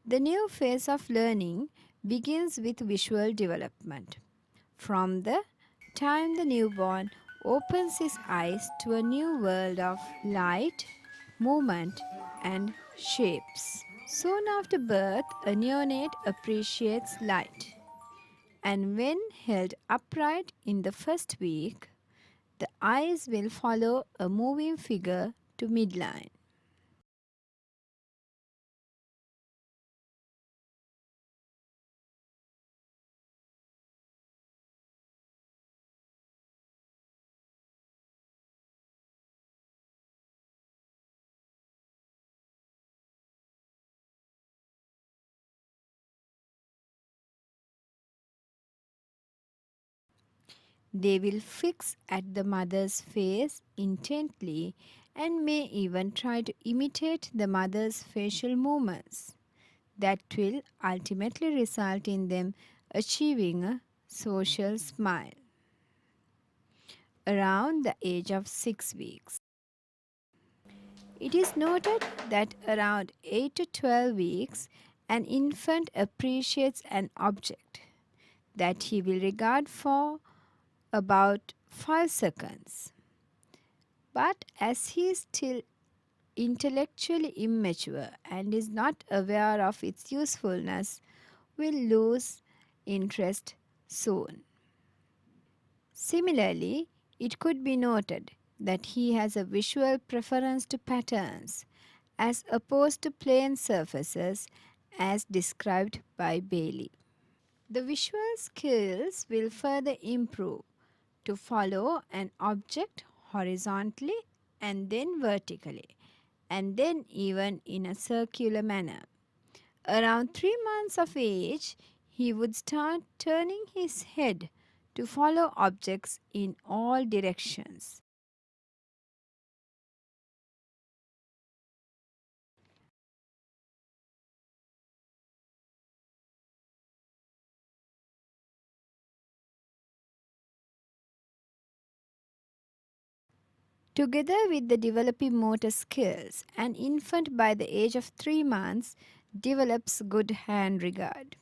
The new phase of learning begins with visual development. From the time the newborn opens his eyes to a new world of light, movement, and shapes. Soon after birth, a neonate appreciates light, and when held upright in the first week, the eyes will follow a moving figure to midline. They will fix at the mother's face intently and may even try to imitate the mother's facial movements. That will ultimately result in them achieving a social smile around the age of 6 weeks. It is noted that around 8 to 12 weeks, an infant appreciates an object that he will regard for about 5 seconds. But as he is still intellectually immature and is not aware of its usefulness, will lose interest soon. Similarly, it could be noted that he has a visual preference to patterns as opposed to plain surfaces as described by Bailey. The visual skills will further improve to follow an object horizontally and then vertically, and then even in a circular manner. Around 3 months of age, he would start turning his head to follow objects in all directions. Together with the developing motor skills, an infant by the age of 3 months develops good hand regard.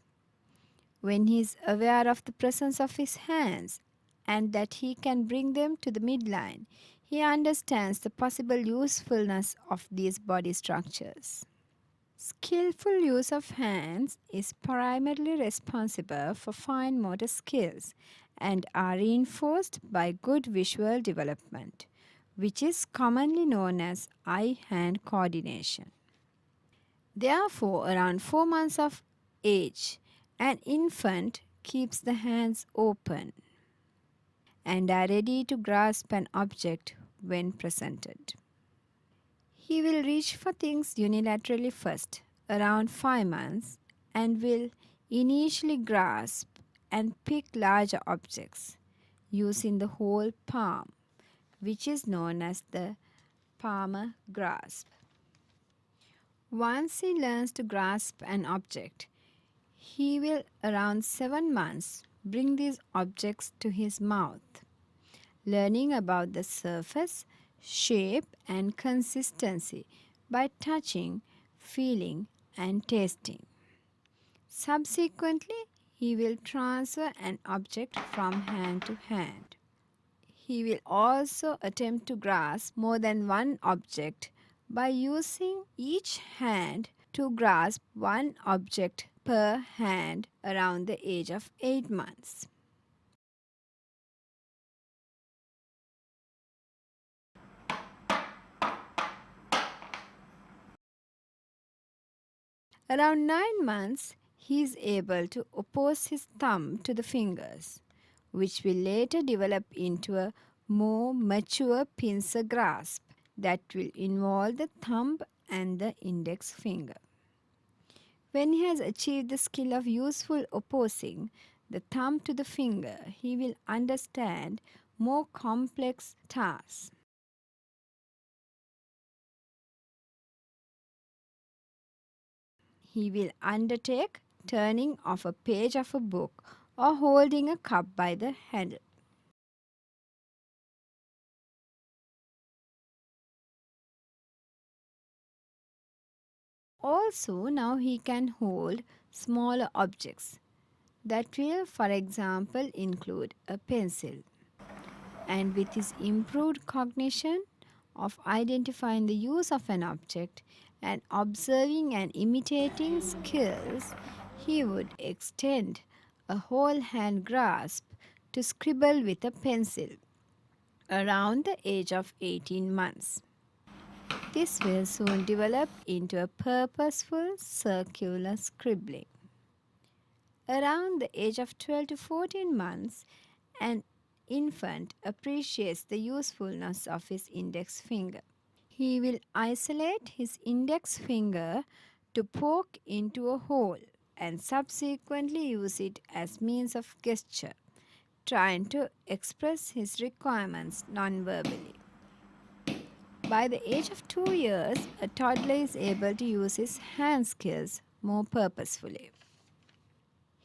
When he is aware of the presence of his hands and that he can bring them to the midline, he understands the possible usefulness of these body structures. Skillful use of hands is primarily responsible for fine motor skills and are reinforced by good visual development, which is commonly known as eye-hand coordination. Therefore, around 4 months of age, an infant keeps the hands open and are ready to grasp an object when presented. He will reach for things unilaterally first, around 5 months, and will initially grasp and pick larger objects using the whole palm, which is known as the palmar grasp. Once he learns to grasp an object, he will, around 7 months, bring these objects to his mouth, learning about the surface, shape, and consistency by touching, feeling, and tasting. Subsequently, he will transfer an object from hand to hand. He will also attempt to grasp more than one object by using each hand to grasp one object per hand around the age of 8 months. Around 9 months, he is able to oppose his thumb to the fingers, which will later develop into a more mature pincer grasp that will involve the thumb and the index finger. When he has achieved the skill of useful opposing the thumb to the finger, he will understand more complex tasks. He will undertake turning of a page of a book or holding a cup by the handle. Also, now he can hold smaller objects that will, for example, include a pencil. And with his improved cognition of identifying the use of an object and observing and imitating skills, he would extend a whole hand grasp to scribble with a pencil around the age of 18 months. This will soon develop into a purposeful circular scribbling. Around the age of 12 to 14 months, an infant appreciates the usefulness of his index finger. He will isolate his index finger to poke into a hole and subsequently use it as means of gesture, trying to express his requirements non-verbally. By the age of 2 years, a toddler is able to use his hand skills more purposefully.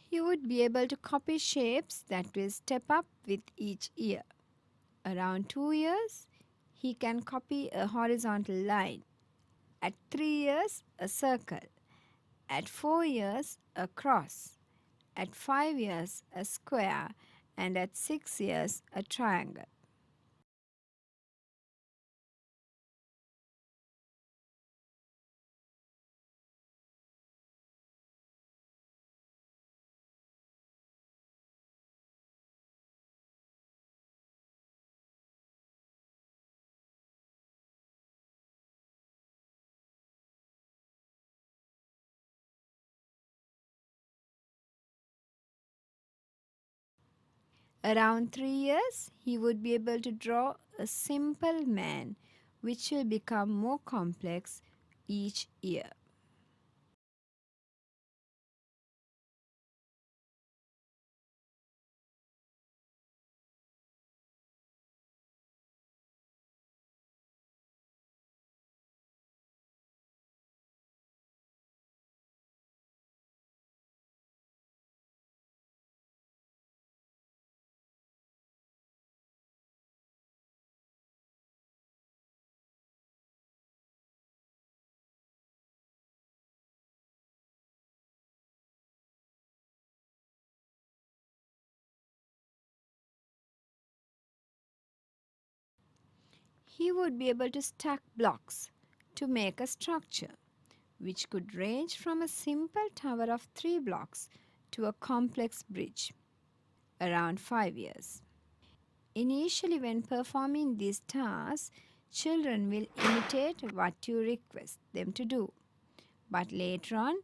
He would be able to copy shapes that will step up with each year. Around 2 years, he can copy a horizontal line. At 3 years, a circle. At 4 years, a cross. At 5 years, a square. And at 6 years, a triangle. Around 3 years, he would be able to draw a simple man, which will become more complex each year. He would be able to stack blocks to make a structure, which could range from a simple tower of 3 blocks to a complex bridge, around 5 years. Initially, when performing these tasks, children will imitate what you request them to do, but later on,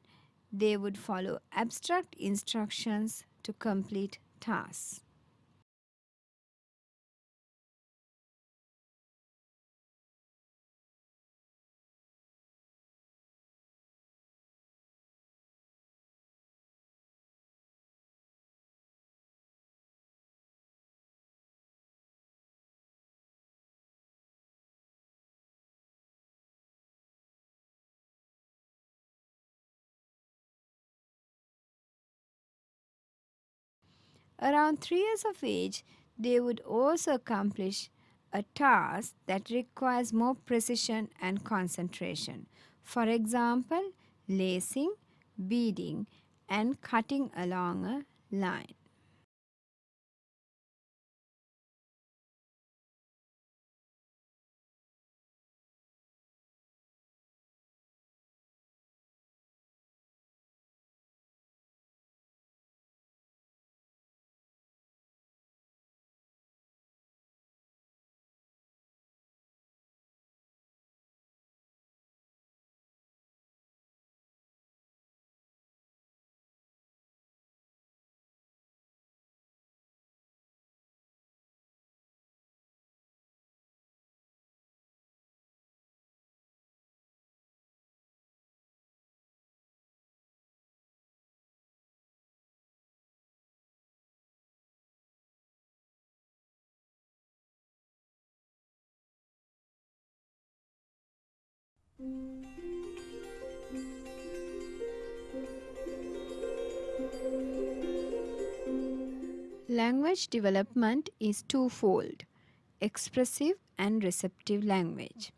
they would follow abstract instructions to complete tasks. Around 3 years of age, they would also accomplish a task that requires more precision and concentration. For example, lacing, beading, and cutting along a line. Language development is twofold: expressive and receptive language.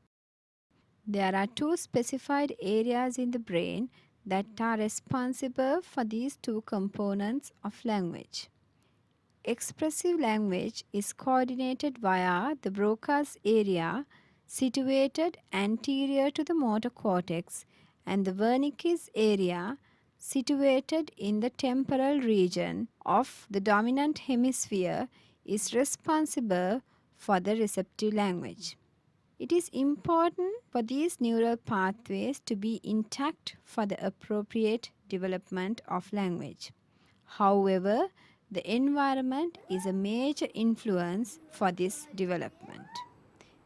There are two specified areas in the brain that are responsible for these two components of language. Expressive language is coordinated via the Broca's area situated anterior to the motor cortex, and the Wernicke's area situated in the temporal region of the dominant hemisphere is responsible for the receptive language. It is important for these neural pathways to be intact for the appropriate development of language. However, the environment is a major influence for this development.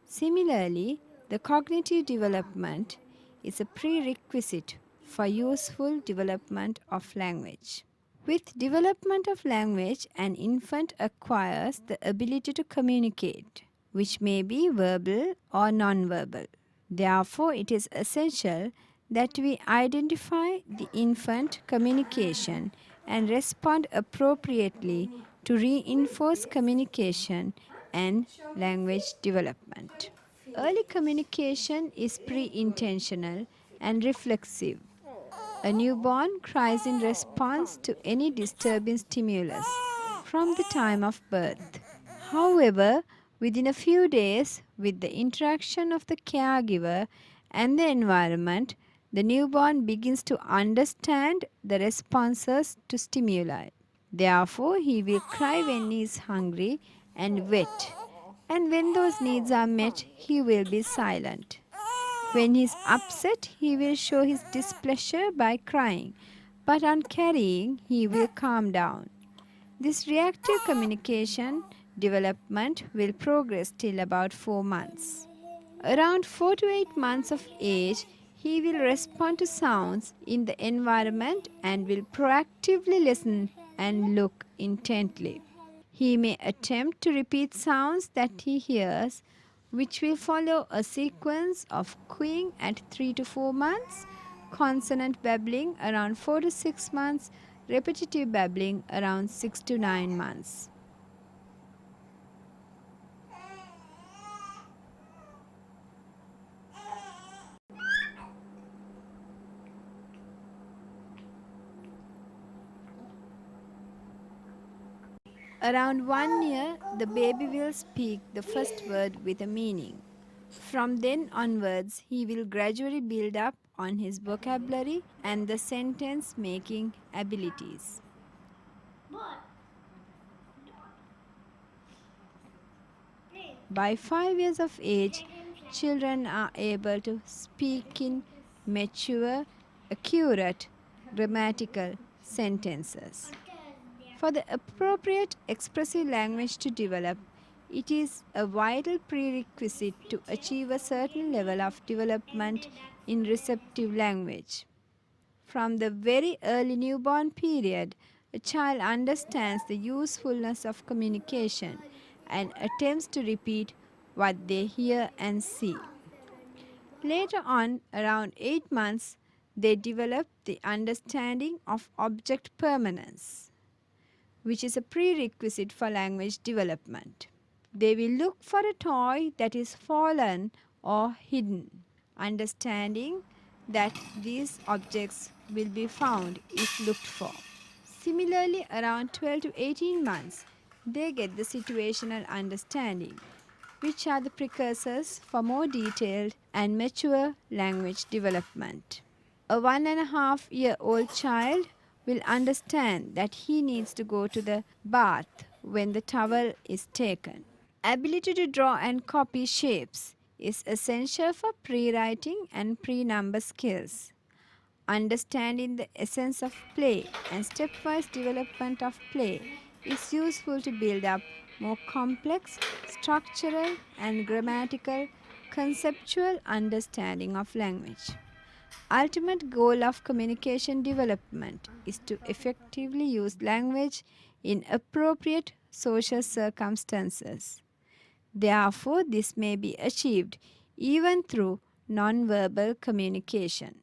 Similarly, the cognitive development is a prerequisite for useful development of language. With development of language, an infant acquires the ability to communicate, which may be verbal or nonverbal. Therefore, it is essential that we identify the infant communication and respond appropriately to reinforce communication and language development. Early communication is pre-intentional and reflexive. A newborn cries in response to any disturbing stimulus from the time of birth. However, within a few days, with the interaction of the caregiver and the environment, the newborn begins to understand the responses to stimuli. Therefore, he will cry when he is hungry and wet, and when those needs are met, he will be silent. When he is upset, he will show his displeasure by crying, but on carrying, he will calm down. This reactive communication development will progress till about 4 months. Around 4 to 8 months of age, he will respond to sounds in the environment and will proactively listen and look intently. He may attempt to repeat sounds that he hears, which will follow a sequence of cooing at 3 to 4 months, consonant babbling around 4 to 6 months, repetitive babbling around 6 to 9 months. Around 1 year, the baby will speak the first word with a meaning. From then onwards, he will gradually build up on his vocabulary and the sentence making abilities. By 5 years of age, children are able to speak in mature, accurate, grammatical sentences. For the appropriate expressive language to develop, it is a vital prerequisite to achieve a certain level of development in receptive language. From the very early newborn period, a child understands the usefulness of communication and attempts to repeat what they hear and see. Later on, around 8 months, they develop the understanding of object permanence, which is a prerequisite for language development. They will look for a toy that is fallen or hidden, understanding that these objects will be found if looked for. Similarly, around 12 to 18 months, they get the situational understanding, which are the precursors for more detailed and mature language development. A 1.5-year-old child will understand that he needs to go to the bath when the towel is taken. Ability to draw and copy shapes is essential for pre-writing and pre-number skills. Understanding the essence of play and stepwise development of play is useful to build up more complex, structural, and grammatical conceptual understanding of language. Ultimate goal of communication development is to effectively use language in appropriate social circumstances. Therefore, this may be achieved even through nonverbal communication.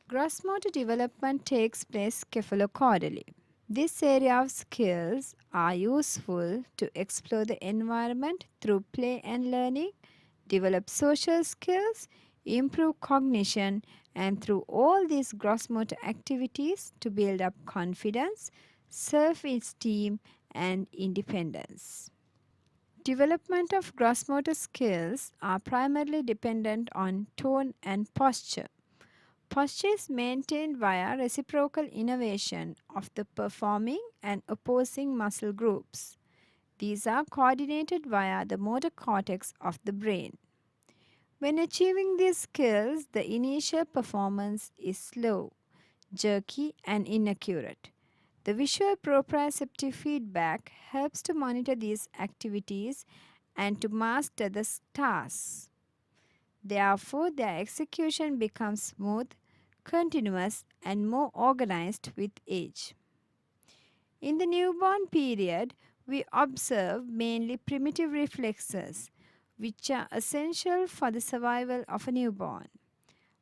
Gross motor development takes place cephalocaudally. This area of skills are useful to explore the environment through play and learning, develop social skills, improve cognition, and through all these gross motor activities to build up confidence, self-esteem, and independence. Development of gross motor skills are primarily dependent on tone and posture. Posture is maintained via reciprocal innervation of the performing and opposing muscle groups. These are coordinated via the motor cortex of the brain. When achieving these skills, the initial performance is slow, jerky, and inaccurate. The visual proprioceptive feedback helps to monitor these activities and to master the tasks. Therefore, their execution becomes smooth, continuous, and more organized with age. In the newborn period, we observe mainly primitive reflexes, which are essential for the survival of a newborn.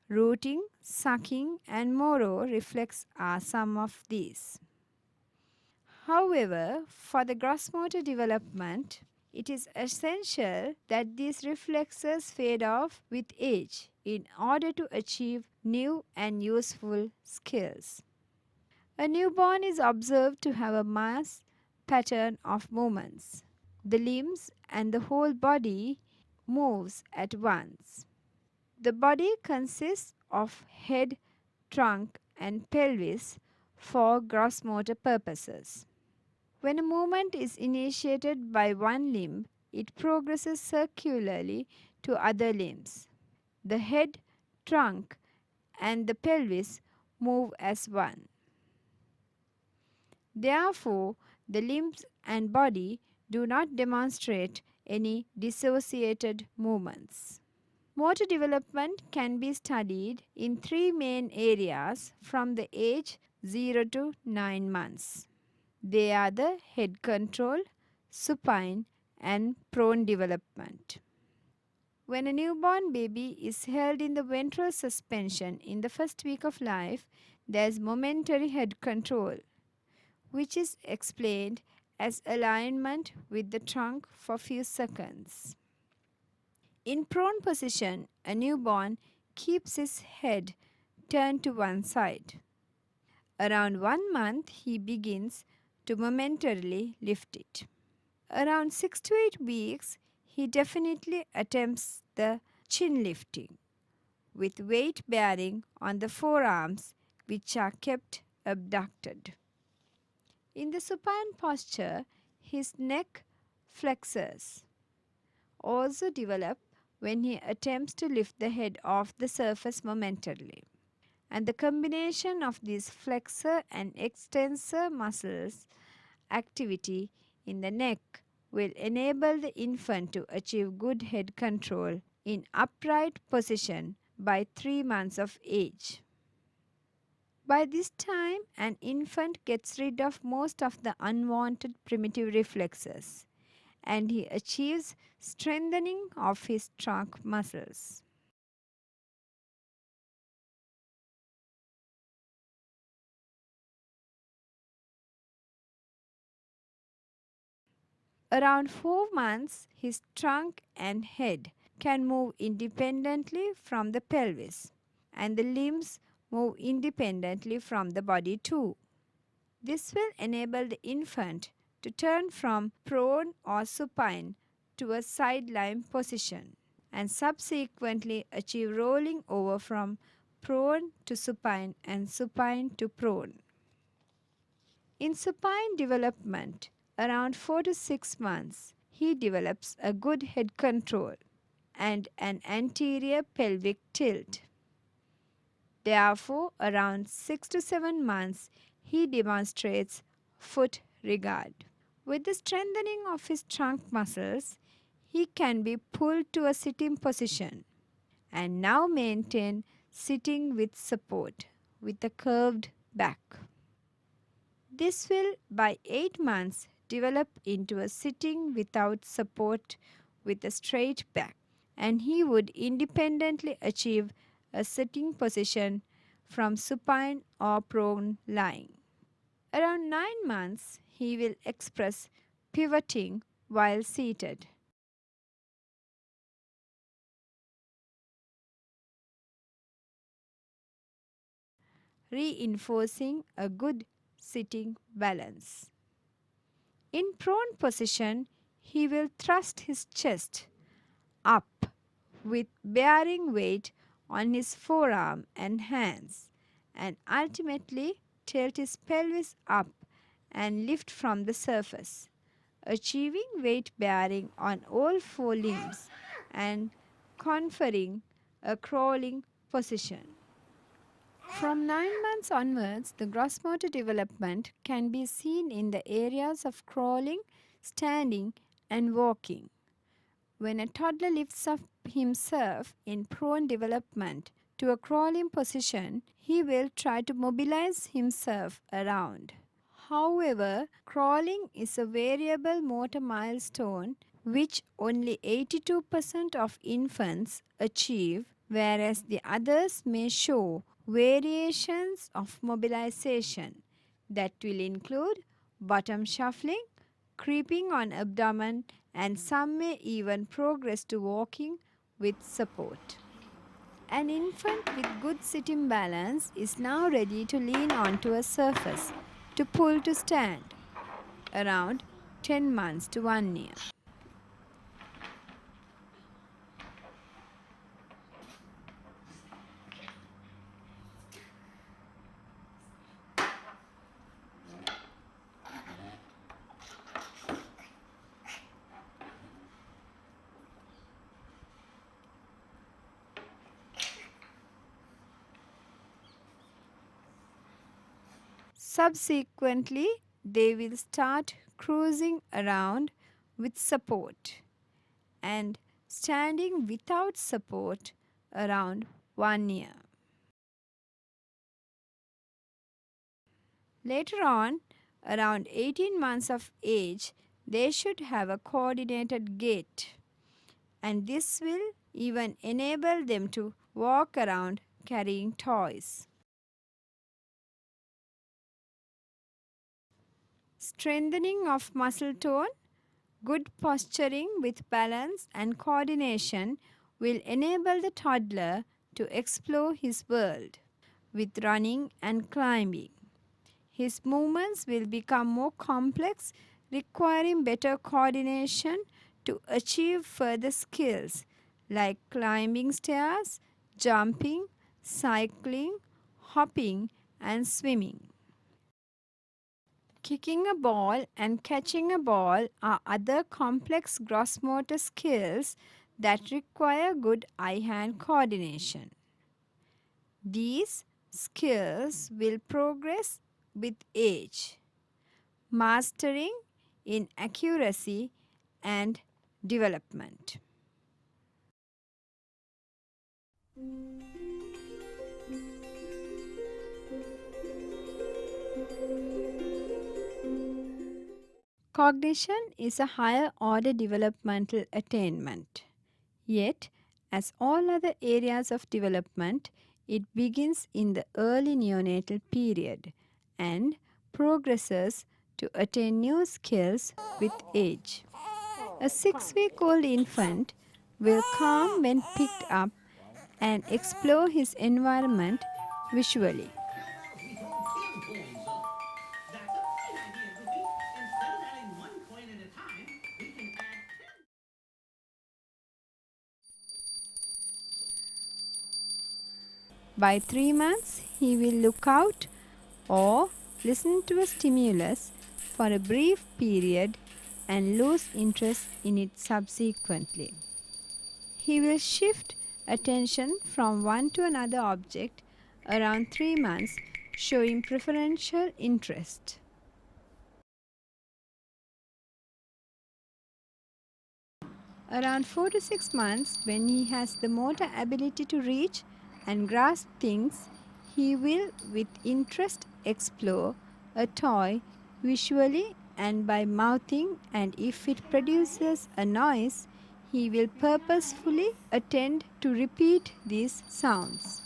Rooting, sucking, and Moro reflex are some of these. However, for the gross motor development, it is essential that these reflexes fade off with age in order to achieve new and useful skills. A newborn is observed to have a mass pattern of movements. The limbs and the whole body moves at once. The body consists of head, trunk, and pelvis for gross motor purposes. When a movement is initiated by one limb, it progresses circularly to other limbs. The head, trunk, and the pelvis move as one. Therefore, the limbs and body do not demonstrate any dissociated movements. Motor development can be studied in three main areas from the age 0 to 9 months. They are the head control, supine, and prone development. When a newborn baby is held in the ventral suspension in the first week of life, there is momentary head control, which is explained as alignment with the trunk for few seconds. In prone position, a newborn keeps his head turned to one side. Around 1 month, he begins to momentarily lift it. Around 6 to 8 weeks, he definitely attempts the chin lifting with weight bearing on the forearms, which are kept abducted. In the supine posture, his neck flexors also develop when he attempts to lift the head off the surface momentarily. And the combination of these flexor and extensor muscles activity in the neck will enable the infant to achieve good head control in upright position by 3 months of age. By this time, an infant gets rid of most of the unwanted primitive reflexes and he achieves strengthening of his trunk muscles. Around 4 months, his trunk and head can move independently from the pelvis, and the limbs move independently from the body too. This will enable the infant to turn from prone or supine to a sideline position and subsequently achieve rolling over from prone to supine and supine to prone. In supine development, around 4 to 6 months, he develops a good head control and an anterior pelvic tilt. Therefore, around 6 to 7 months, he demonstrates foot regard. With the strengthening of his trunk muscles, he can be pulled to a sitting position and now maintain sitting with support with a curved back. This will, by 8 months, develop into a sitting without support with a straight back, and he would independently achieve a sitting position from supine or prone lying. Around 9 months, he will express pivoting while seated. Reinforcing a good sitting balance. In prone position, he will thrust his chest up with bearing weight on his forearm and hands, and ultimately tilt his pelvis up and lift from the surface, achieving weight bearing on all four limbs and conferring a crawling position. From 9 months onwards, the gross motor development can be seen in the areas of crawling, standing, and walking. When a toddler lifts up himself in prone development to a crawling position, he will try to mobilize himself around. However, crawling is a variable motor milestone which only 82% of infants achieve, whereas the others may show variations of mobilization that will include bottom shuffling, creeping on abdomen, and some may even progress to walking with support. An infant with good sitting balance is now ready to lean onto a surface to pull to stand, around 10 months to 1 year. Subsequently, they will start cruising around with support and standing without support around 1 year. Later on, around 18 months of age, they should have a coordinated gait, and this will even enable them to walk around carrying toys. Strengthening of muscle tone, good posturing with balance and coordination will enable the toddler to explore his world with running and climbing. His movements will become more complex, requiring better coordination to achieve further skills like climbing stairs, jumping, cycling, hopping, and swimming. Kicking a ball and catching a ball are other complex gross motor skills that require good eye-hand coordination. These skills will progress with age, mastering in accuracy and development. Cognition is a higher order developmental attainment. Yet, as all other areas of development, it begins in the early neonatal period and progresses to attain new skills with age. A 6-week-old infant will calm when picked up and explore his environment visually. By 3 months, he will look out or listen to a stimulus for a brief period and lose interest in it subsequently. He will shift attention from one to another object around 3 months, showing preferential interest. Around 4 to 6 months, when he has the motor ability to reach and grasp things, he will with interest explore a toy visually and by mouthing, and if it produces a noise, he will purposefully attend to repeat these sounds.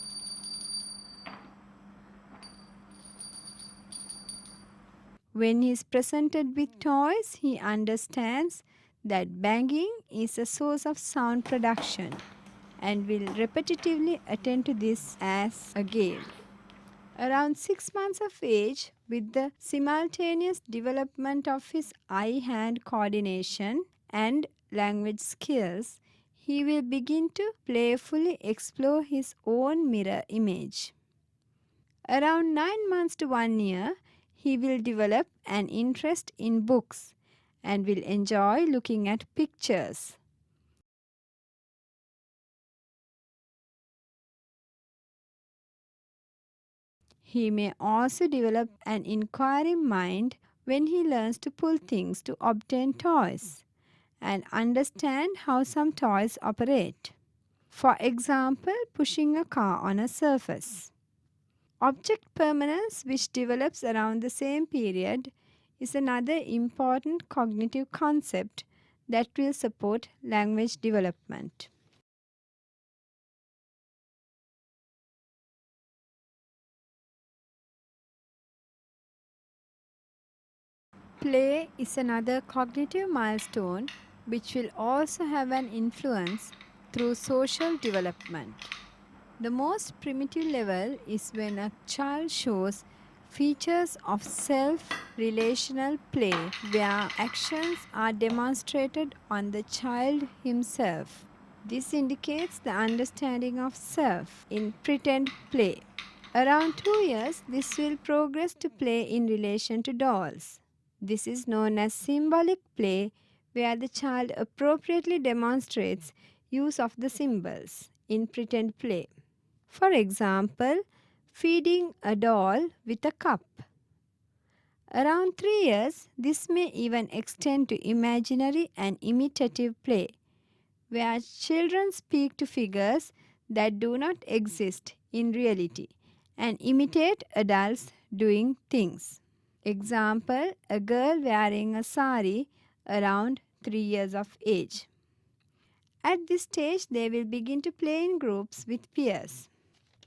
When he is presented with toys, he understands that banging is a source of sound production and will repetitively attend to this as a game. Around 6 months of age, with the simultaneous development of his eye hand coordination and language skills, he will begin to playfully explore his own mirror image. Around 9 months to 1 year, he will develop an interest in books and will enjoy looking at pictures. He may also develop an inquiring mind when he learns to pull things to obtain toys and understand how some toys operate. For example, pushing a car on a surface. Object permanence, which develops around the same period, is another important cognitive concept that will support language development. Play is another cognitive milestone which will also have an influence through social development. The most primitive level is when a child shows features of self-relational play where actions are demonstrated on the child himself. This indicates the understanding of self in pretend play. Around 2 years, this will progress to play in relation to dolls. This is known as symbolic play, where the child appropriately demonstrates use of the symbols in pretend play. For example, feeding a doll with a cup. Around 3 years, this may even extend to imaginary and imitative play, where children speak to figures that do not exist in reality and imitate adults doing things. Example, a girl wearing a sari around 3 years of age. At this stage, they will begin to play in groups with peers.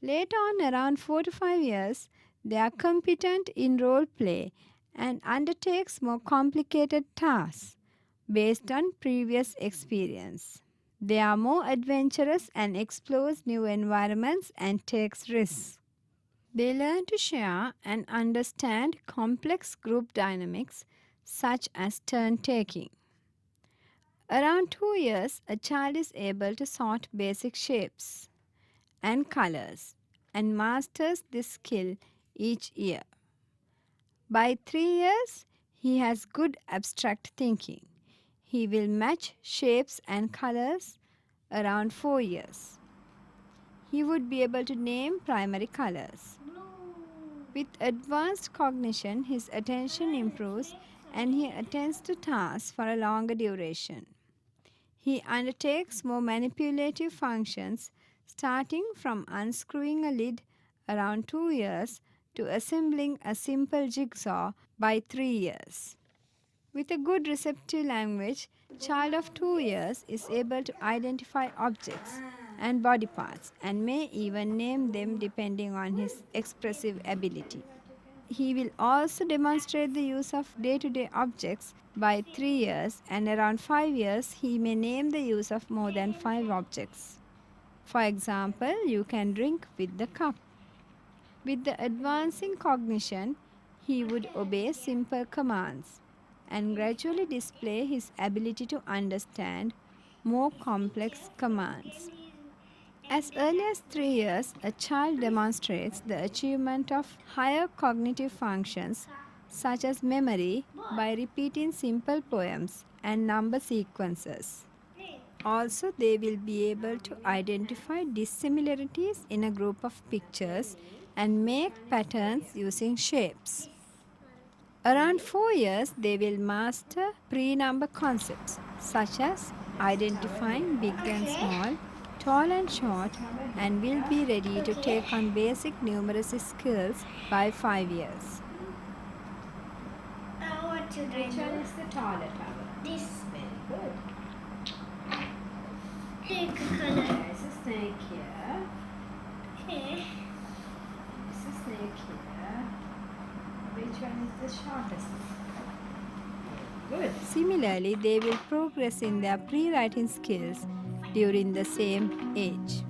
Later on, around 4 to 5 years, they are competent in role play and undertakes more complicated tasks based on previous experience. They are more adventurous and explores new environments and takes risks. They learn to share and understand complex group dynamics such as turn taking. Around 2 years, a child is able to sort basic shapes and colors and masters this skill each year. By 3 years, he has good abstract thinking. He will match shapes and colors around 4 years. He would be able to name primary colors. With advanced cognition, his attention improves and he attends to tasks for a longer duration. He undertakes more manipulative functions, starting from unscrewing a lid around 2 years to assembling a simple jigsaw by 3 years. With a good receptive language, child of 2 years is able to identify objects and body parts and may even name them depending on his expressive ability. He will also demonstrate the use of day-to-day objects by 3 years, and around 5 years he may name the use of more than 5 objects. For example, you can drink with the cup. With the advancing cognition, he would obey simple commands and gradually display his ability to understand more complex commands. As early as 3 years, a child demonstrates the achievement of higher cognitive functions such as memory by repeating simple poems and number sequences. Also, they will be able to identify dissimilarities in a group of pictures and make patterns using shapes. Around 4 years, they will master pre-number concepts such as identifying big and small, tall and short, and will be ready to take on basic numeracy skills by 5 years. What children Which one is the taller tower? This. Very good. Take a color. There's a snake here. Okay. There's a snake here. Which one is the shortest? Good. Similarly, they will progress in their pre writing skills during the same age.